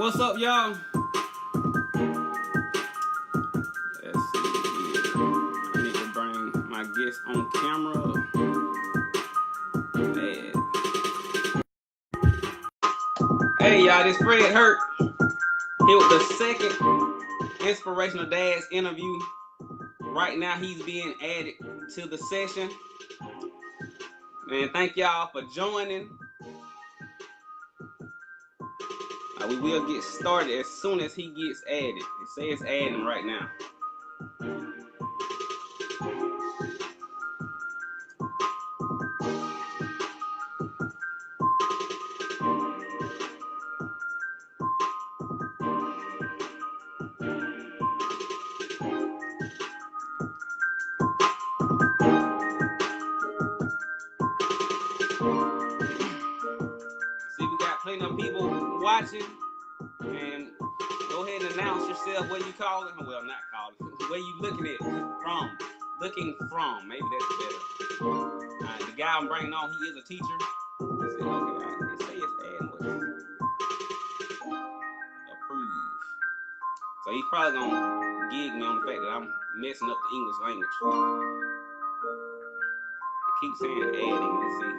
What's up, y'all? Let's see. I need to bring my guest on camera. Hey, y'all, this Fred Hurt here with the second Inspirational Dads interview. Right now, he's being added to the session. And thank y'all for joining. We will get started as soon as he gets added. It says adding right now. Plenty of people watching, and go ahead and announce yourself. Where you calling? Well, not calling. Where you looking at from? Looking from. Maybe that's better. The guy I'm bringing on, he is a teacher. Let's see, okay, it says add what? Approve. So he's probably gonna gig me on the fact that I'm messing up the English language. I keep saying adding. Let's see.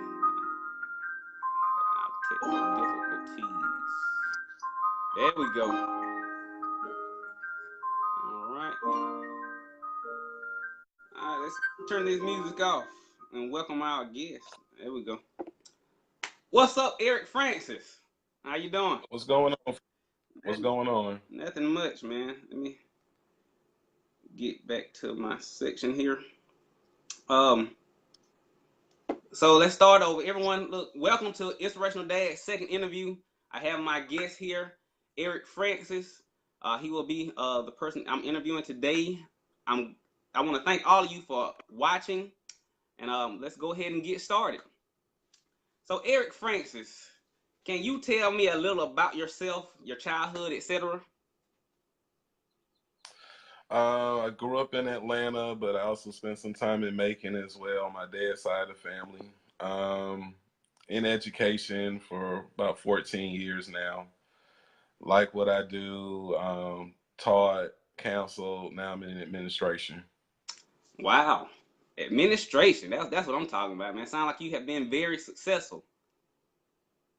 Technical difficulties. There we go. All right, let's turn this music off and welcome our guest. There we go. What's up, Eric Francis? How you doing? What's going on? What's going on? Nothing much, man. Let me get back to my section here. So let's start over. Everyone, look, welcome to Inspirational Dad's second interview. I have my guest here, Eric Francis. He will be the person I'm interviewing today. I want to thank all of you for watching, and let's go ahead and get started. So, Eric Francis, can you tell me a little about yourself, your childhood, etc.? I grew up in Atlanta, but I also spent some time in Macon as well on my dad's side of the family. In education for about 14 years now. Like what I do, taught, counseled, now I'm in administration. Wow. Administration, that's what I'm talking about, man. Sound like you have been very successful.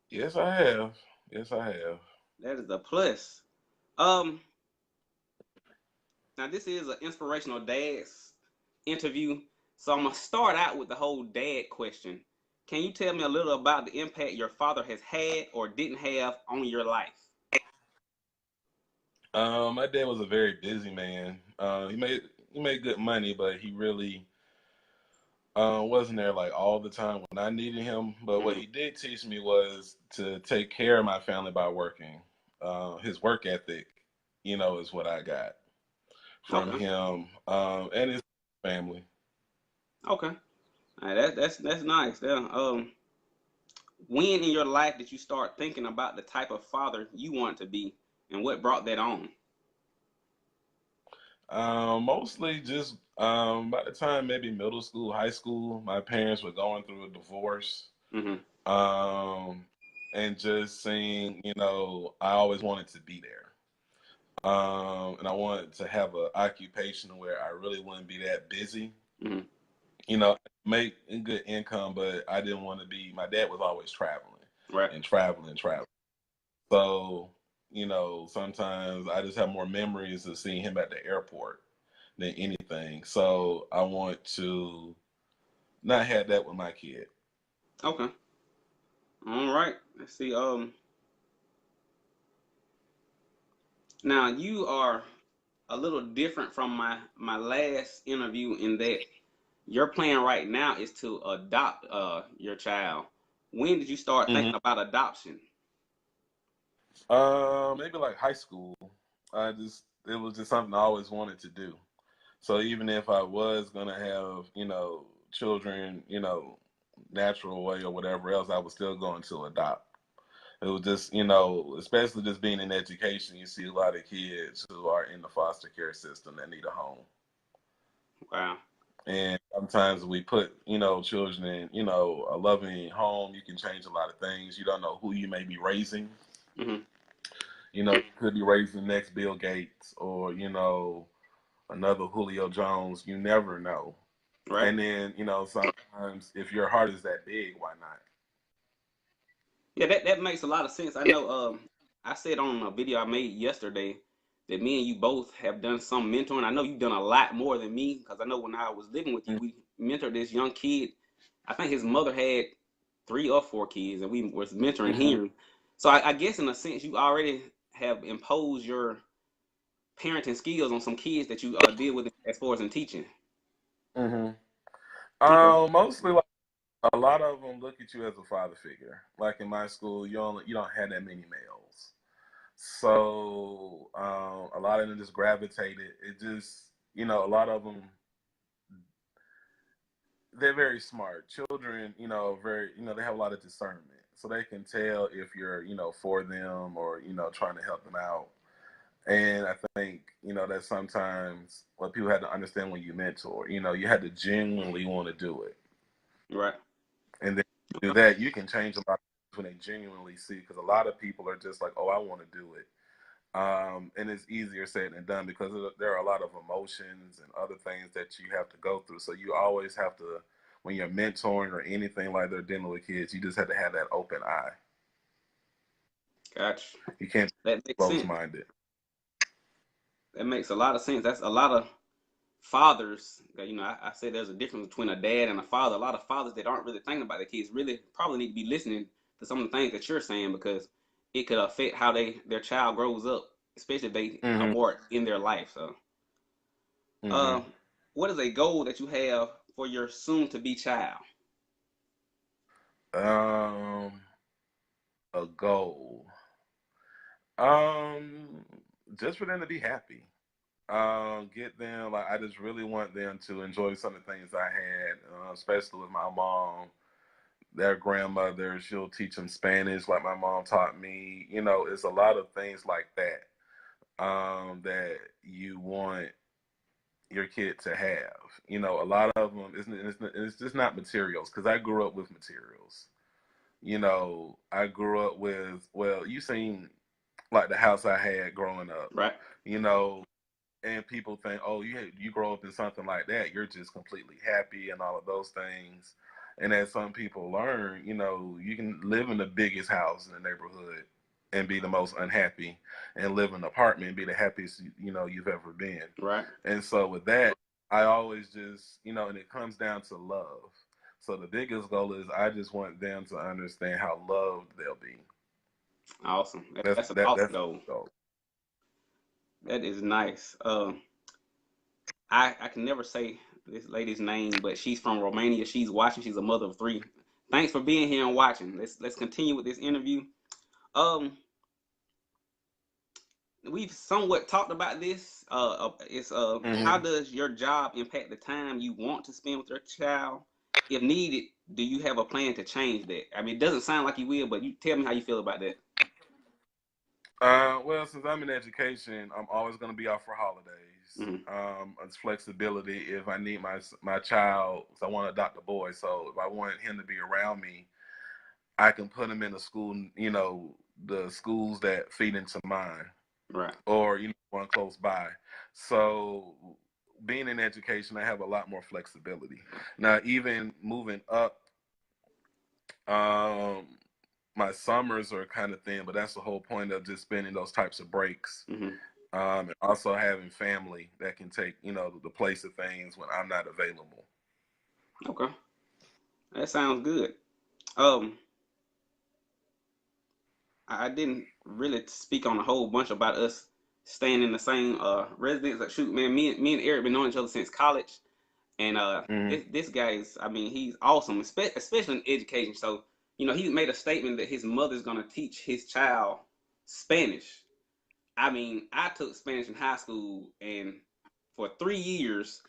Yes, I have. Yes, I have. That is a plus. Now, this is an Inspirational Dads interview, so I'm going to start out with the whole dad question. Can you tell me a little about the impact your father has had or didn't have on your life? My dad was a very busy man. He made good money, but he really wasn't there like all the time when I needed him. But what he did teach me was to take care of my family by working. His work ethic, is what I got from him and his family. Okay, all right, that's nice. When in your life did you start thinking about the type of father you want to be, and what brought that on? Mostly just by the time maybe middle school, high school, my parents were going through a divorce. And just saying, I always wanted to be there. And I wanted to have an occupation where I really wouldn't be that busy. Make a good income, but I didn't want to be, my dad was always traveling. Right. And traveling. So, sometimes I just have more memories of seeing him at the airport than anything. So I want to not have that with my kid. Okay. All right. Let's see. Now you are a little different from my last interview in that your plan right now is to adopt your child. When did you start thinking about adoption? Maybe like high school. It was just something I always wanted to do. So even if I was gonna have, children, natural way or whatever else, I was still going to adopt. It was just, especially just being in education, you see a lot of kids who are in the foster care system that need a home. Wow. And sometimes we put, children in, a loving home. You can change a lot of things. You don't know who you may be raising. You know, you could be raising the next Bill Gates or, you know, another Julio Jones. You never know. Right. And then, you know, sometimes if your heart is that big, why not? Yeah, that makes a lot of sense. I know. I said on a video I made yesterday that me and you both have done some mentoring. I know you've done a lot more than me because I know when I was living with you, we mentored this young kid. I think his mother had 3 or 4 kids, and we was mentoring Mm-hmm. him. So I guess in a sense, you already have imposed your parenting skills on some kids that you deal with as far as in teaching. Mm-hmm. Okay. Mostly, like, a lot of them look at you as a father figure. Like in my school, you don't have that many males, so a lot of them just gravitated. It just, you know, a lot of them, they're very smart children. You know, very, you know, they have a lot of discernment, so they can tell if you're, you know, for them or, you know, trying to help them out. And I think, you know, that sometimes what people had to understand when you mentor, you know, you had to genuinely want to do it. Right. And then do that, you can change a lot when they genuinely see, because a lot of people are just like, oh, I want to do it. And it's easier said than done because there are a lot of emotions and other things that you have to go through. So you always have to, when you're mentoring or anything like they're dealing with kids, you just have to have that open eye. Gotcha. You can't That be makes closed sense. minded. That makes a lot of sense. That's a lot of fathers. I say there's a difference between a dad and a father. A lot of fathers that aren't really thinking about their kids really probably need to be listening to some of the things that you're saying because it could affect how their child grows up, especially if they Hmm. abort in their life. So, uh, Hmm. what is a goal that you have for your soon-to-be child? Um, a goal. Um, just for them to be happy. Get them, like, I just really want them to enjoy some of the things I had, especially with my mom. Their grandmother, she'll teach them Spanish like my mom taught me. You know, it's a lot of things like that that you want your kid to have. You know, a lot of them, it's just not materials, because I grew up with materials. You know, I grew up with, well, you seen like the house I had growing up. Right, You know, and people think, oh, you grow up in something like that, you're just completely happy and all of those things. And as some people learn, you know, you can live in the biggest house in the neighborhood and be the most unhappy, and live in an apartment and be the happiest, you know, you've ever been. right. And so with that, I always just, you know, and it comes down to love. So the biggest goal is I just want them to understand how loved they'll be. Awesome. That's That's an that awesome that's goal. the goal. That is nice. I can never say this lady's name, but she's from Romania. She's watching. She's a mother of 3. Thanks for being here and watching. Let's continue with this interview. Um, we've somewhat talked about this. It's how Hmm. does your job impact the time you want to spend with your child? If needed, do you have a plan to change that? I mean, it doesn't sound like you will, but you tell me how you feel about that. Well, since I'm in education, I'm always going to be out for holidays. Hmm. It's flexibility. If I need my child, 'cause I want to adopt a boy, so if I want him to be around me, I can put him in a school. You know, the schools that feed into mine, Right. or, you know, one close by. So being in education, I have a lot more flexibility. Now, even moving up, um, my summers are kind of thin, but that's the whole point of just spending those types of breaks. Hmm. And also having family that can take, you know, the place of things when I'm not available. Okay, that sounds good. Um, I didn't really speak on a whole bunch about us staying in the same residence. Like, shoot, man, me and Eric been knowing each other since college, and Hmm. this guy is, I mean, he's awesome, especially in education. So, he made a statement that his mother's gonna teach his child Spanish. I mean, I took Spanish in high school and for 3 years,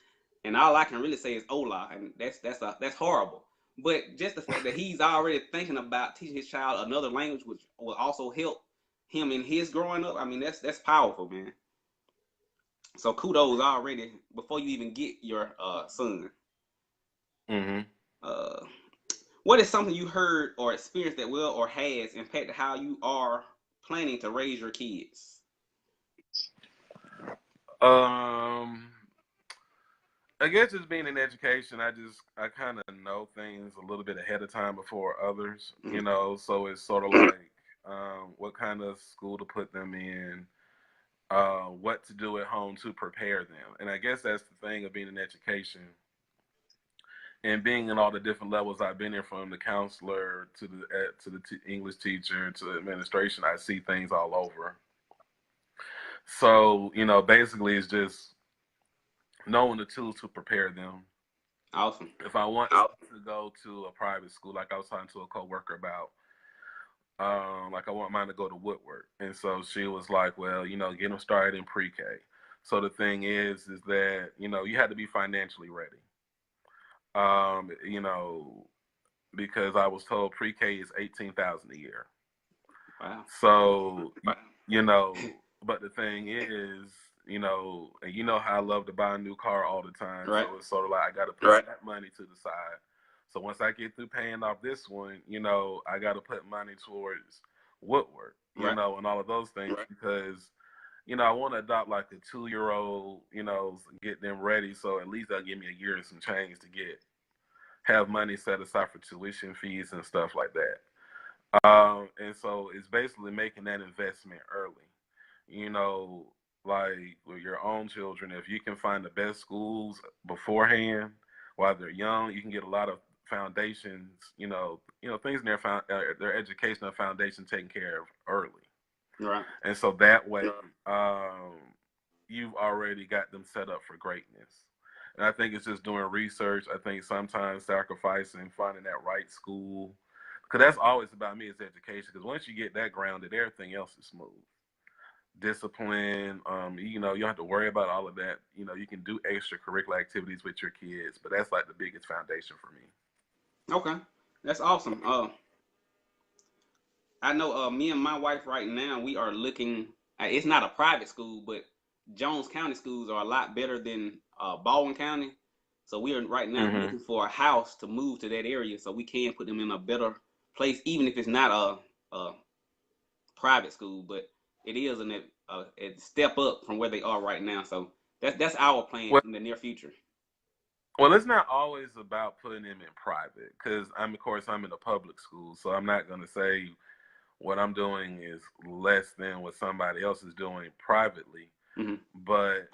and all I can really say is "hola," and that's horrible. But just the fact that he's already thinking about teaching his child another language, which will also help him in his growing up. I mean, that's powerful, man. So kudos already before you even get your son. Hmm. Uh, what is something you heard or experienced that will or has impacted how you are planning to raise your kids? Um, I guess just being in education, I kind of know things a little bit ahead of time before others, Mm-hmm. So it's sort of like what kind of school to put them in, what to do at home to prepare them. And I guess that's the thing of being in education and being in all the different levels I've been in, from the counselor to the English teacher to the administration. I see things all over. So, basically it's just knowing the tools to prepare them. Awesome. If I want to go to a private school, like I was talking to a coworker about, like I want mine to go to Woodward, and so she was like, "Well, get them started in pre-K." So the thing is that you had to be financially ready. Um, you know, because I was told pre-K is 18,000 a year. Wow. So but the thing is, and how I love to buy a new car all the time. Right. So it's sort of like I got to put that money to the side. So once I get through paying off this one, I got to put money towards Woodward, Right. and all of those things because, I want to adopt like a 2-year-old, get them ready. So at least they'll give me a year and some change to have money set aside for tuition fees and stuff like that. And so it's basically making that investment early. You know, like with your own children, if you can find the best schools beforehand while they're young, you can get a lot of foundations. Things in their educational foundation taken care of early. Right. And so that way, you've already got them set up for greatness. And I think it's just doing research. I think sometimes sacrificing, finding that right school, because that's always about me is education. Because once you get that grounded, everything else is smooth. Discipline, you don't have to worry about all of that. You can do extracurricular activities with your kids, but that's like the biggest foundation for me. Okay. That's awesome. I know me and my wife right now, we are looking, it's not a private school, but Jones County schools are a lot better than Baldwin County. So we are right now Mm-hmm. looking for a house to move to that area so we can put them in a better place, even if it's not a private school, but it is a step up from where they are right now. So that's our plan Well, in the near future. well, it's not always about putting them in private because of course, I'm in a public school, so I'm not going to say what I'm doing is less than what somebody else is doing privately. Mm-hmm. But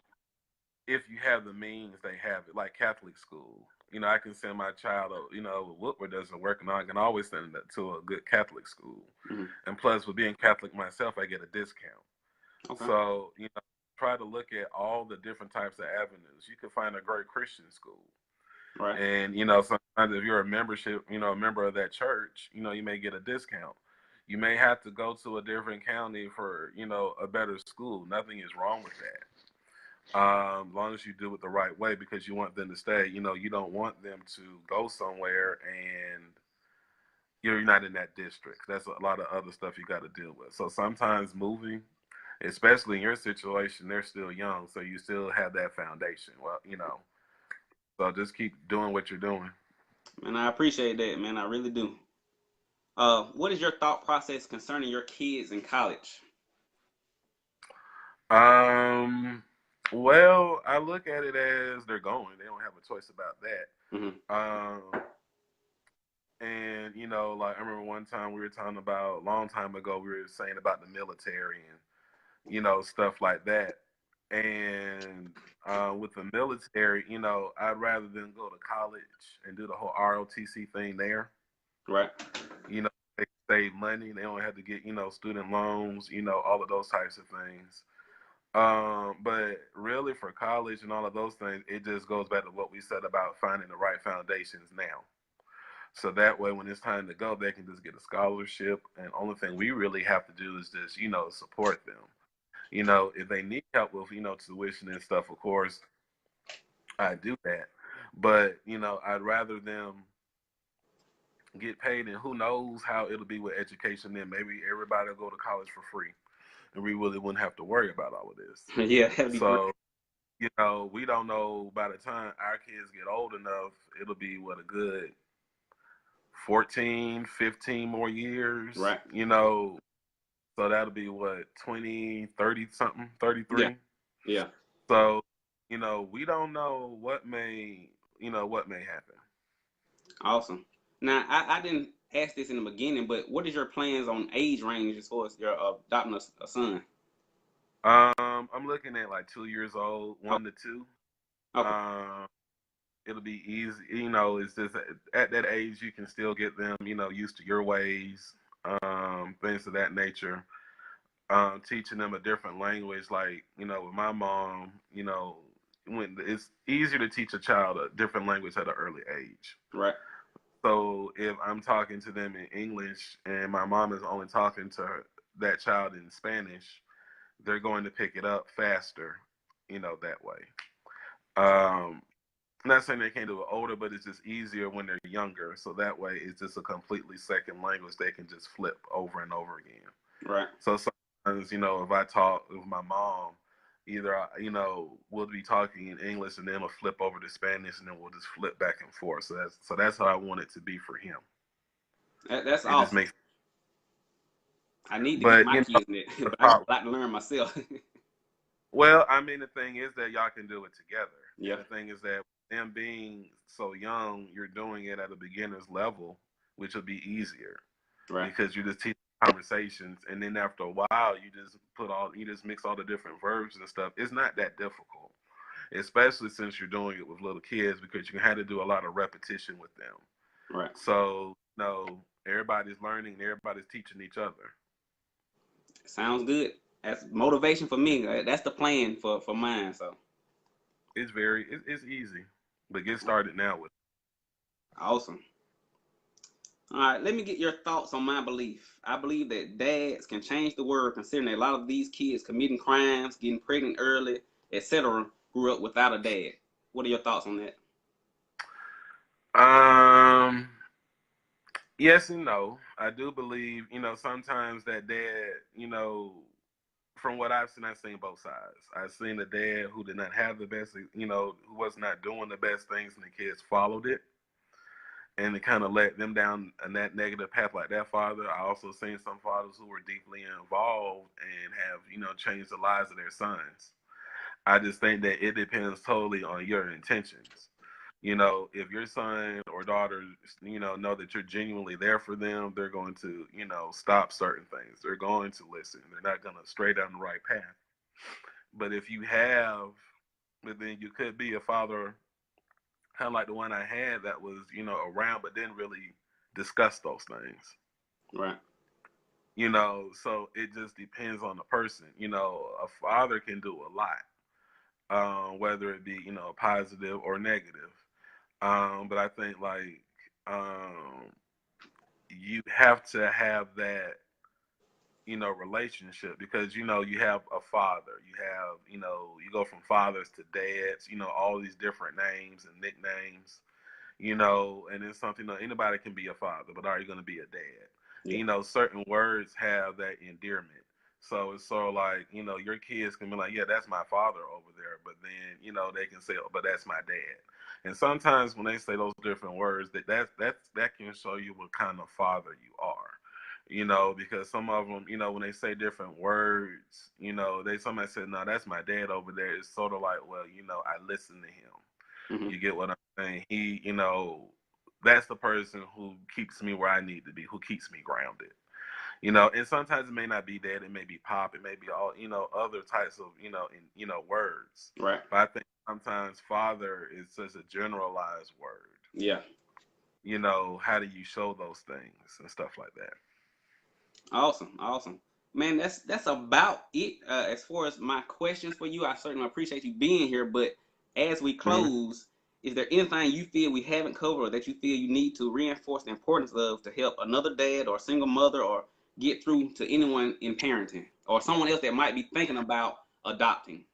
if you have the means, they have it. Like Catholic school, I can send my child, Woodward doesn't work, and I can always send it to a good Catholic school. Mm-hmm. And plus, with being Catholic myself, I get a discount. Okay. So, try to look at all the different types of avenues. You can find a great Christian school. Right. And, sometimes if you're a member of that church, you may get a discount. You may have to go to a different county for, a better school. Nothing is wrong with that. As long as you do it the right way, because you want them to stay. You don't want them to go somewhere and you're not in that district. That's a lot of other stuff you got to deal with. So sometimes moving, especially in your situation, they're still young, so you still have that foundation. Well, so just keep doing what you're doing. Man, I appreciate that, man. I really do. What is your thought process concerning your kids in college? Um, well, I look at it as they're going. They don't have a choice about that. Mm-hmm. And like I remember one time we were talking about a long time ago. We were saying about the military and stuff like that. And with the military, I'd rather them go to college and do the whole ROTC thing there. Right. They save money. They don't have to get student loans. All of those types of things. But really for college and all of those things, it just goes back to what we said about finding the right foundations now. So that way, when it's time to go, they can just get a scholarship. And only thing we really have to do is just, support them. If they need help with, tuition and stuff, of course, I do that. But, I'd rather them get paid, and who knows how it'll be with education then. Maybe everybody will go to college for free, and we really wouldn't have to worry about all of this. Yeah, that'd be great. So, we don't know by the time our kids get old enough, it'll be what a good 14, 15 more years, Right. So that'll be what, 20, 30 something, Yeah. 33. Yeah. So, we don't know what may happen. Awesome. Now, I didn't ask this in the beginning, but what is your plans on age range as far as your adopting a son? I'm looking at like 2 years old, Oh, 1 to 2. okay. Um, it'll be easy. It's just at that age you can still get them, used to your ways, things of that nature. Teaching them a different language, like with my mom, when it's easier to teach a child a different language at an early age. Right. So if I'm talking to them in English and my mom is only talking to that child in Spanish, they're going to pick it up faster, that way. Um, not saying they can't do it older, but it's just easier when they're younger. So that way, it's just a completely second language they can just flip over and over again. Right. So sometimes, if I talk with my mom, either we'll be talking in English and then we'll flip over to Spanish and then we'll just flip back and forth. So that's how I want it to be for him. That's It just awesome. makes. I need to get But my kids in it, the but I got problem. a lot to learn myself. Well, I mean, the thing is that y'all can do it together, Yeah. and the thing is that them being so young, you're doing it at a beginner's level, which will be easier Right. because you just teach conversations, and then after a while, you just mix all the different verbs and stuff. It's not that difficult, especially since you're doing it with little kids because you have to do a lot of repetition with them. Right. So, everybody's learning, and everybody's teaching each other. Sounds good. That's motivation for me. That's the plan for mine. So It's easy, but get started now with. awesome. All right, let me get your thoughts on my belief. I believe that dads can change the world, considering that a lot of these kids committing crimes, getting pregnant early, etc., grew up without a dad. What are your thoughts on that? Um, yes and no. I do believe, sometimes that dad, from what I've seen both sides. I've seen a dad who did not have the best, who was not doing the best things, and the kids followed it, and it kind of let them down in that negative path like that father. I also seen some fathers who were deeply involved and have, changed the lives of their sons. I just think that it depends totally on your intentions. If your son or daughter, know that you're genuinely there for them, they're going to, stop certain things. They're going to listen. They're not going to stray down the right path. But if you have, but then you could be a father, kind of like the one I had that was, around, but didn't really discuss those things. Right. So it just depends on the person. A father can do a lot, whether it be, positive or negative. But I think like you have to have that, relationship because you have a father. You have, you go from fathers to dads. All these different names and nicknames. And it's something that anybody can be a father, but are you going to be a dad? Yeah. Certain words have that endearment. So it's sort of like, your kids can be like, yeah, that's my father over there. But then, they can say, oh, but that's my dad. And sometimes when they say those different words, that can show you what kind of father you are. Because some of them, when they say different words, somebody said, no, that's my dad over there. It's sort of like, well, I listen to him. Hmm. You get what I'm saying? He, that's the person who keeps me where I need to be, who keeps me grounded. And sometimes it may not be that, it may be pop, it may be all, other types of, words. Right. But I think sometimes father is such a generalized word. Yeah. How do you show those things and stuff like that? Awesome. Awesome. Man, that's about it as far as my questions for you. I certainly appreciate you being here. But as we Mm-hmm. close, is there anything you feel we haven't covered or that you feel you need to reinforce the importance of to help another dad or single mother or get through to anyone in parenting or someone else that might be thinking about adopting?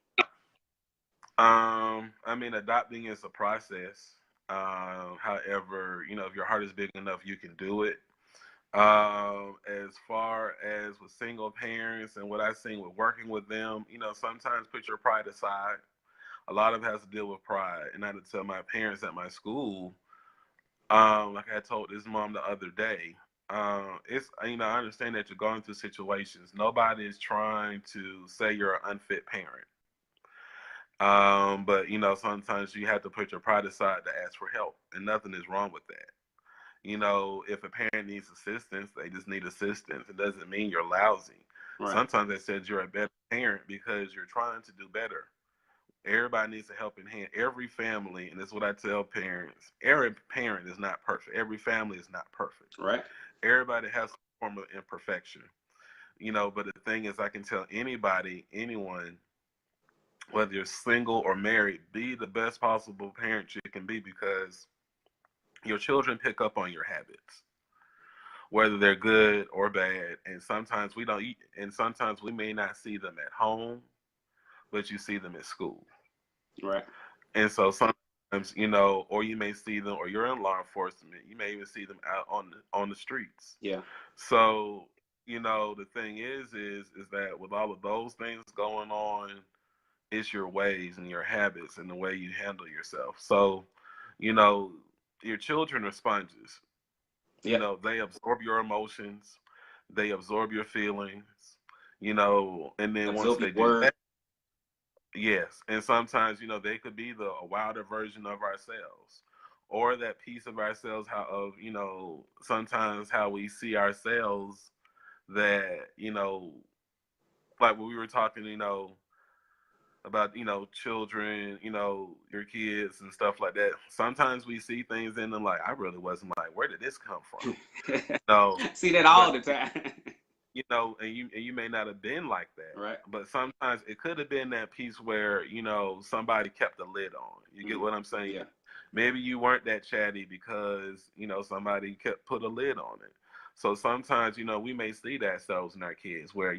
I mean, adopting is a process. However, if your heart is big enough, you can do it. As far as with single parents and what I've seen with working with them, sometimes put your pride aside. A lot of it has to deal with pride. And I had to tell my parents at my school, like I told this mom the other day, it's, I understand that you're going through situations. Nobody is trying to say you're an unfit parent. But sometimes you have to put your pride aside to ask for help, and nothing is wrong with that. If a parent needs assistance, they just need assistance. It doesn't mean you're lousy. Right. Sometimes it says you're a better parent because you're trying to do better. Everybody needs a helping hand. Every family, and this is what I tell parents, every parent is not perfect. Every family is not perfect. Right. Everybody has a form of imperfection. But the thing is, I can tell anybody, anyone, whether you're single or married, be the best possible parent you can be, because your children pick up on your habits, whether they're good or bad. And sometimes we don't eat, and sometimes we may not see them at home, but you see them at school. Right. And so sometimes, or you may see them, or you're in law enforcement, you may even see them out on the streets. Yeah. So, the thing is that with all of those things going on, it's your ways and your habits and the way you handle yourself. So, your children are sponges. Yeah. They absorb your emotions, they absorb your feelings, and then once Absorb they your do word. that, yes. And sometimes, they could be a wilder version of ourselves, or that piece of ourselves, sometimes how we see ourselves, that, like when we were talking, about children, your kids and stuff like that. Sometimes we see things in them like, I really wasn't, like, where did this come from? See that all But the time. and you may not have been like that, Right. but sometimes it could have been that piece where somebody kept the lid on. You get what I'm saying? Yeah. Maybe you weren't that chatty because somebody kept put a lid on it. So sometimes we may see that ourselves in our kids, where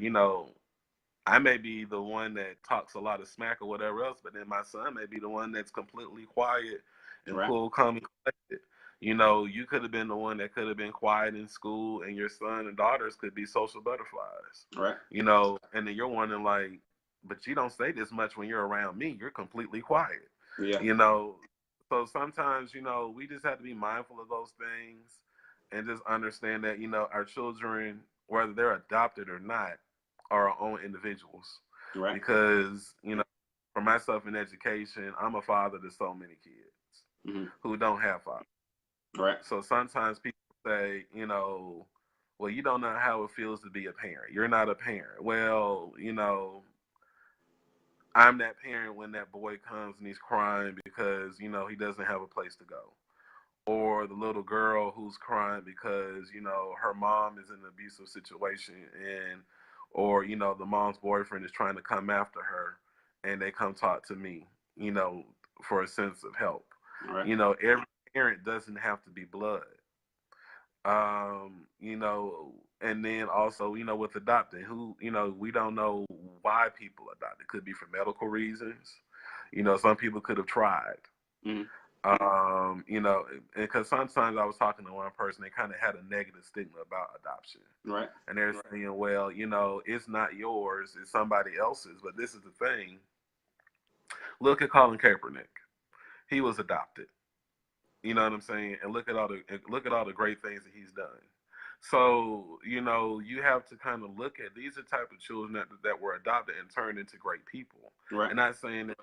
I may be the one that talks a lot of smack or whatever else, but then my son may be the one that's completely quiet and Right. cool, calm, and collected. You could have been the one that could have been quiet in school, and your son and daughters could be social butterflies. Right. And then you're wondering, like, but you don't say this much when you're around me. You're completely quiet. Yeah. So sometimes, we just have to be mindful of those things and just understand that, our children, whether they're adopted or not, are our own individuals. Right. Because, for myself in education, I'm a father to so many kids who don't have fathers. Right. So sometimes people say, well, you don't know how it feels to be a parent. You're not a parent. Well, I'm that parent when that boy comes and he's crying because, he doesn't have a place to go. Or the little girl who's crying because, her mom is in an abusive situation, or, the mom's boyfriend is trying to come after her, and they come talk to me, for a sense of help. Right. Every parent doesn't have to be blood. And then also, with adopting, who, we don't know why people adopt. It could be for medical reasons. Some people could have tried. Mm-hmm. Because sometimes I was talking to one person, they kind of had a negative stigma about adoption. Right. And they're saying, well, it's not yours, it's somebody else's. But this is the thing. Look at Colin Kaepernick. He was adopted. You know what I'm saying? And look at all the great things that he's done. So, you have to kind of look at, these are type of children that were adopted and turned into great people. Right. And not saying that,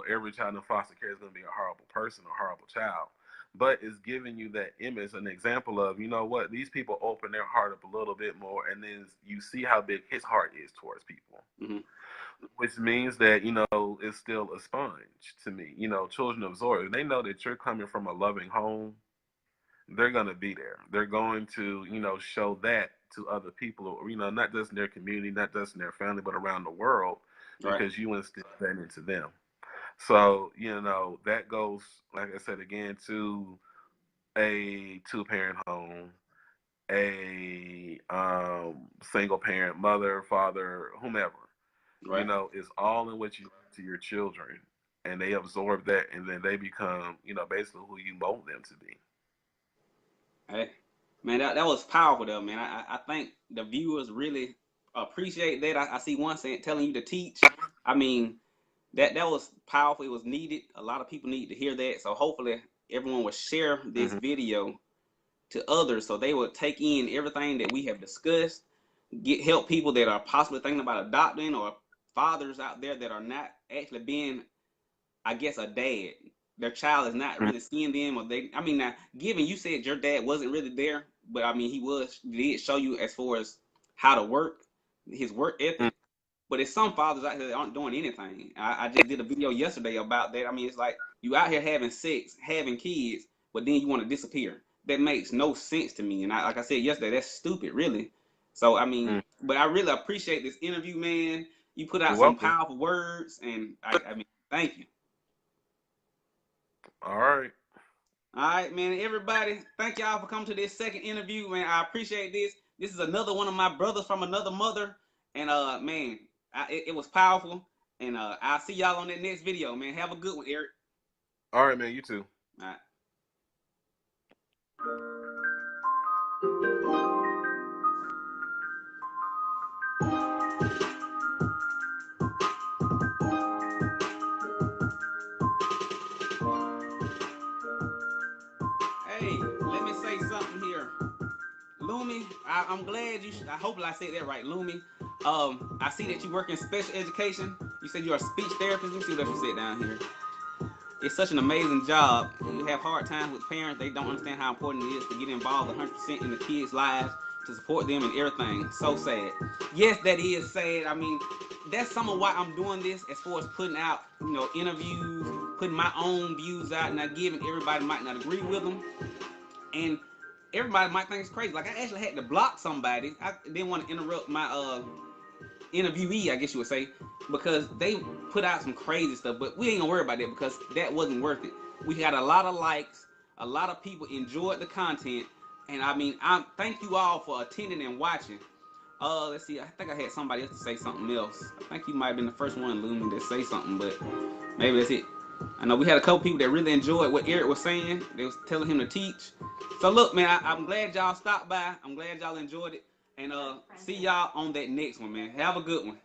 every child in foster care is going to be a horrible person or horrible child, but it's giving you that image, an example of, what, these people open their heart up a little bit more, and then you see how big his heart is towards people. Mm-hmm. Which means that, it's still a sponge to me. Children absorb. If they know that you're coming from a loving home, they're going to be there. They're going to, show that to other people, or, not just in their community, not just in their family, but around the world, Right. because you instill that into them. So, that goes, like I said, again, to a two-parent home, a single parent, mother, father, whomever. Right. It's all in what you do to your children, and they absorb that, and then they become, basically who you want them to be. Hey, man, that was powerful though, man. I think the viewers really appreciate that. I see one saying telling you to teach. I mean, that was powerful. It was needed. A lot of people need to hear that. So hopefully everyone will share this Mm-hmm. video to others, so they will take in everything that we have discussed, help people that are possibly thinking about adopting, or fathers out there that are not actually being, I guess, a dad. Their child is not really seeing them, or they. I mean, now, given you said your dad wasn't really there, but I mean, did show you as far as how to work, his work ethic. But there's some fathers out here that aren't doing anything. I just did a video yesterday about that. I mean, it's like you out here having sex, having kids, but then you want to disappear. That makes no sense to me. And like I said yesterday, that's stupid, really. So I mean, but I really appreciate this interview, man. You put out You're some welcome. powerful words, and I mean, thank you. All right. All right, man. Everybody, thank y'all for coming to this second interview, man. I appreciate this. This is another one of my brothers from another mother, and man, it was powerful. And I'll see y'all on that next video, man. Have a good one, Eric. All right, man. You too. All right. Hey, let me say something here. Lumi, I'm glad I hope I said that right, Lumi. I see that you work in special education. You said you're a speech therapist. Let me see what you said down here. It's such an amazing job. You have hard times with parents. They don't understand how important it is to get involved 100% in the kids' lives, to support them and everything. So sad. Yes, that is sad. I mean, that's some of why I'm doing this, as far as putting out, interviews, putting my own views out, not giving everybody might not agree with them. And everybody might think it's crazy. Like, I actually had to block somebody. I didn't want to interrupt my interviewee, I guess you would say, because they put out some crazy stuff. But we ain't gonna worry about that, because that wasn't worth it. We had a lot of likes, a lot of people enjoyed the content, and I mean, I thank you all for attending and watching. Let's see. I think I had somebody else to say something else. I think you might have been the first one, Lumen, to say something, but maybe that's it. I know we had a couple people that really enjoyed what Eric was saying. They was telling him to teach. So look, man, I'm glad y'all stopped by. I'm glad y'all enjoyed it. And see y'all on that next one, man. Have a good one.